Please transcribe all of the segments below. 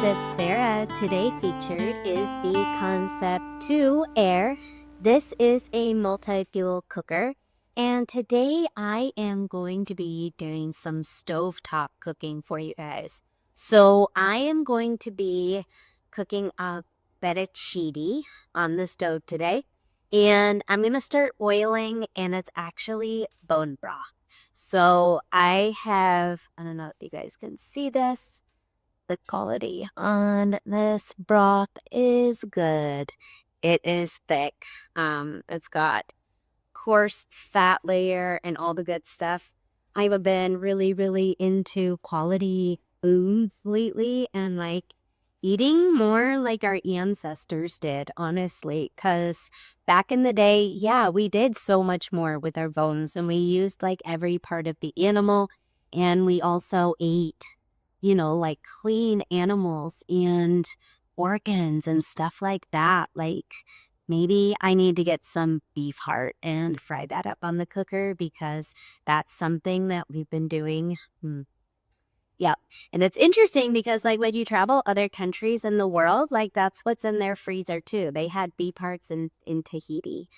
it's Sarah. Today featured is the Concept 2 Air. This is a multi-fuel cooker, and today I am going to be doing some stovetop cooking for you guys. So I am going to be cooking a fettuccine on the stove today, and I'm going to start oiling, and it's actually bone broth. So I don't know if you guys can see this. The quality on this broth is good. It is thick. It's got coarse fat layer and all the good stuff. I've been really into quality foods lately and like eating more like our ancestors did, honestly, because back in the day, yeah, we did so much more with our bones and we used like every part of the animal, and we also ate, like clean animals and organs and stuff like that. Like maybe I need to get some beef heart and fry that up on the cooker because that's something that we've been doing. Yeah. And it's interesting because like when you travel other countries in the world, like that's what's in their freezer too. They had beef hearts in Tahiti,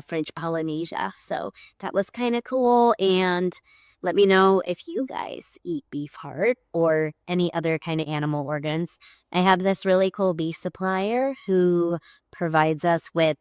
French Polynesia. So that was kind of cool. And let me know if you guys eat beef heart or any other kind of animal organs. I have this really cool beef supplier who provides us with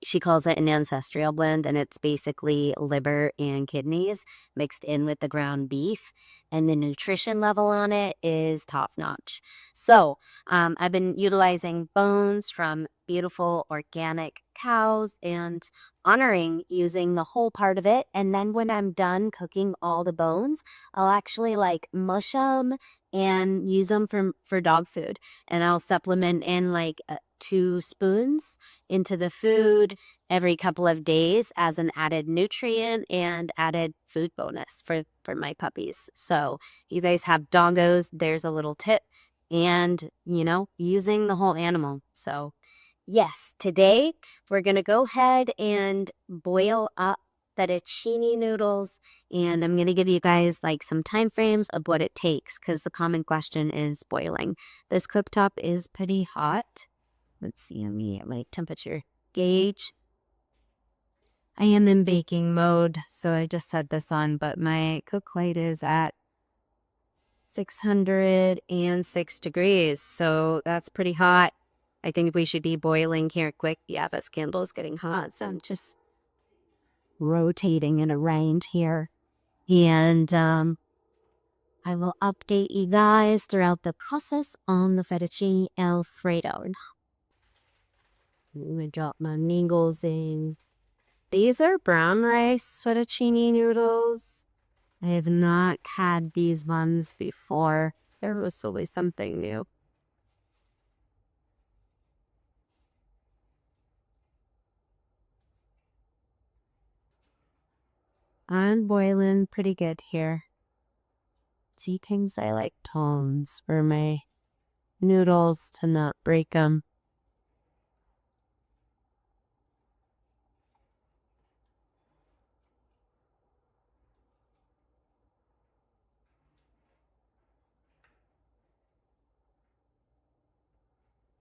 she calls it an ancestral blend, and it's basically liver and kidneys mixed in with the ground beef, and the nutrition level on it is top notch. So I've been utilizing bones from beautiful organic cows and honoring using the whole part of it. And then when I'm done cooking all the bones, I'll actually like mush them and use them for dog food, and I'll supplement in like 2 spoons into the food every couple of days as an added nutrient and added food bonus for my puppies. So you guys have doggos, there's a little tip, and using the whole animal. So yes, today we're gonna go ahead and boil up fettuccine noodles, and I'm gonna give you guys like some time frames of what it takes because the common question is boiling. This cooktop is pretty hot. Let's see, let me get my temperature gauge. I am in baking mode, so I just set this on, but my cook light is at 606 degrees, so that's pretty hot. I think we should be boiling here quick. Yeah, this candle is getting hot, so I'm just rotating it around here. And I will update you guys throughout the process on the fettuccine Alfredo. I'm gonna drop my noodles in. These are brown rice fettuccine noodles. I have not had these ones before. There was always something new. I'm boiling pretty good here. Sea Kings, I like tones for my noodles to not break them.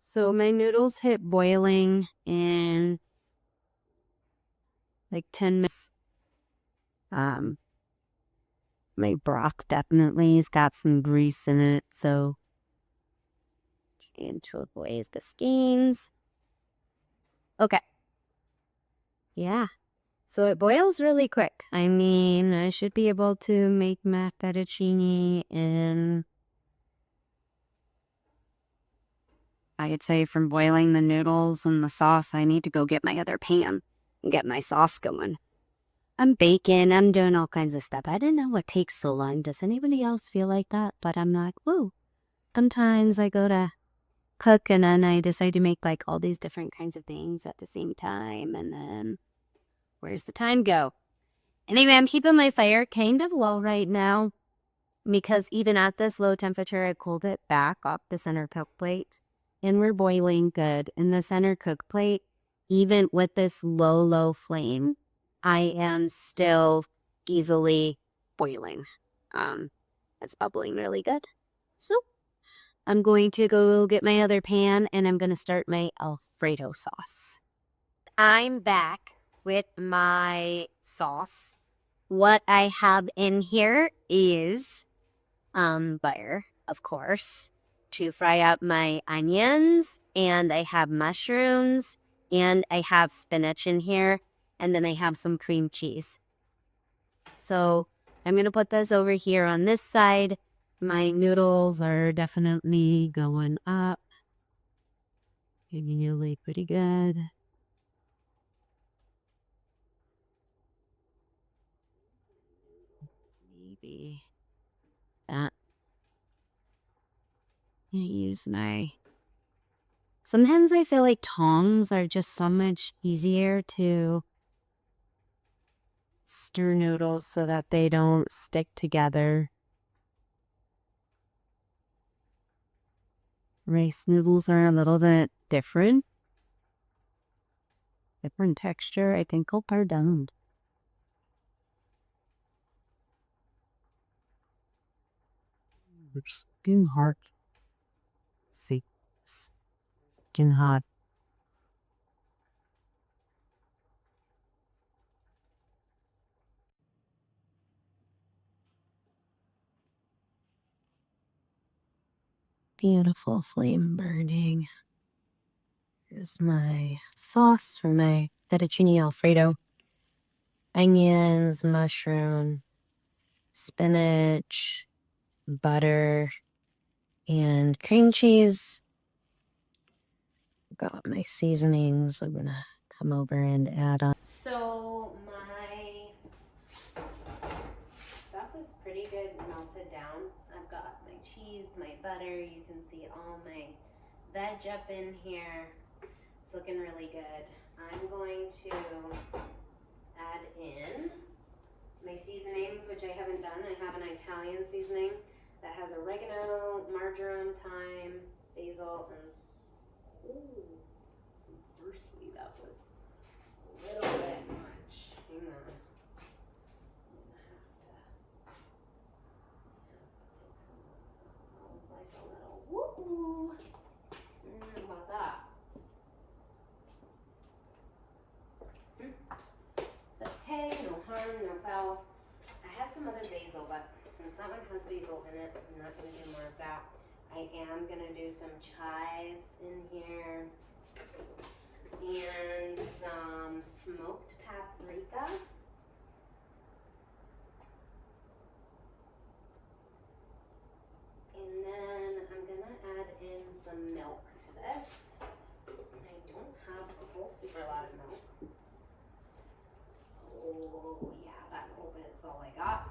So my noodles hit boiling in like 10 minutes. My broth definitely has got some grease in it, so trying to avoid the stains. Okay. Yeah. So it boils really quick. I mean, I should be able to make my fettuccine in, I'd say from boiling the noodles and the sauce, I need to go get my other pan and get my sauce going. I'm baking, I'm doing all kinds of stuff. I don't know what takes so long. Does anybody else feel like that? But I'm like, whoa. Sometimes I go to cook and then I decide to make like all these different kinds of things at the same time. And then where's the time go? Anyway, I'm keeping my fire kind of low right now because even at this low temperature, I cooled it back off the center cook plate. And we're boiling good. In the center cook plate, even with this low flame, I am still easily boiling. It's bubbling really good. So I'm going to go get my other pan and I'm going to start my Alfredo sauce. I'm back with my sauce. What I have in here is butter, of course, to fry up my onions, and I have mushrooms, and I have spinach in here, and then I have some cream cheese. So I'm going to put this over here on this side. My noodles are definitely going up. Really pretty good. Maybe that. Use my... Sometimes I feel like tongs are just so much easier to stir noodles so that they don't stick together. Rice noodles are a little bit different. Different texture. I think I'll pardon. It's getting hard. See, it's getting hot. Beautiful flame burning. Here's my sauce for my fettuccine Alfredo. Onions, mushroom, spinach, butter, and cream cheese. Got my seasonings. I'm gonna come over and add on. So my stuff is pretty good melted down. I've got my cheese, my butter. You can see all my veg up in here. It's looking really good. I'm going to add in my seasonings, which I haven't done. I have an Italian seasoning that has oregano, marjoram, thyme, basil, and ooh, some parsley. That was a little bit much. Hang on. I'm gonna have to take some of this. That smells like a little woo. How about that? It's okay, no harm, no foul. I had some other basil, but since that one has basil in it, I'm not going to do more of that. I am going to do some chives in here and some smoked paprika. And then I'm going to add in some milk to this. I don't have a whole super lot of milk. So yeah, that little bit's all I got.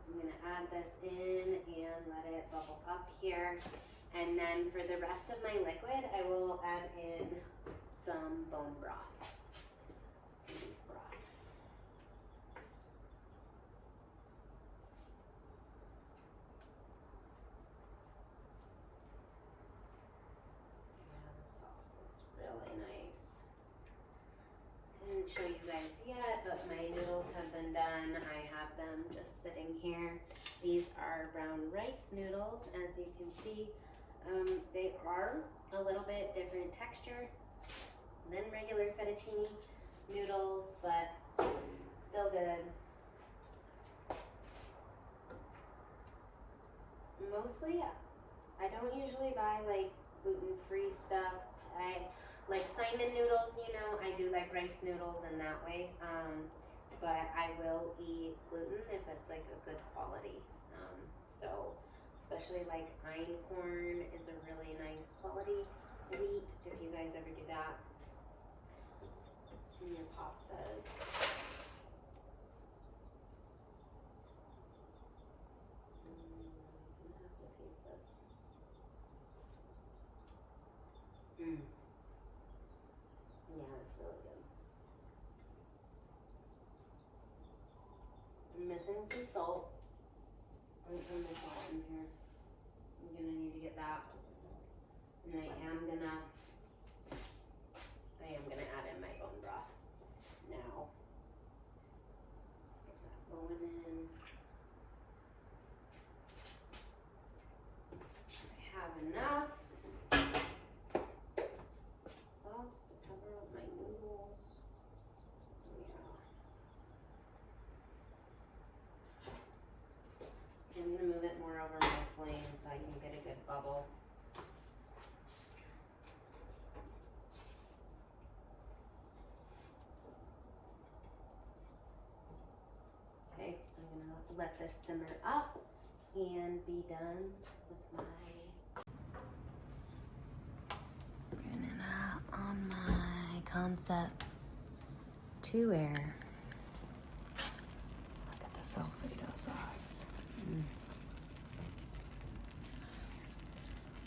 I'm going to add this in and let it bubble up here. And then for the rest of my liquid, I will add in some bone broth. Some beef broth. Yeah, the sauce looks really nice. I didn't show you guys yet, but my noodles have been done. I have them just sitting here. These are brown rice noodles, as you can see. They are a little bit different texture than regular fettuccine noodles, but still good. Mostly, I don't usually buy like gluten-free stuff. I like Simon noodles, you know, I do like rice noodles in that way. But I will eat gluten if it's like a good quality. So especially like einkorn is a really nice quality wheat if you guys ever do that in your pastas. I'm gonna have to taste this. Yeah, it's really good. I'm missing some salt. I'm putting the salt in here. I'm gonna need to get that. And I am gonna add in my bone broth now. Get that going in. let this simmer up and be done with my bringing it out on my Concept 2 air. Look at this Alfredo sauce.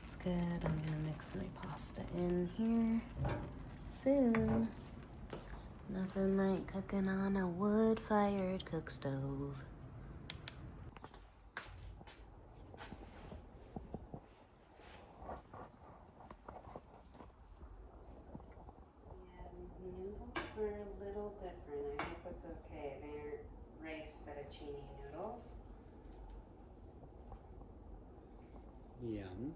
It's good. I'm gonna mix my pasta in here soon. Nothing like cooking on a wood-fired cook stove. Yeah, these noodles are a little different. I hope it's okay. They're rice fettuccine noodles. Yum.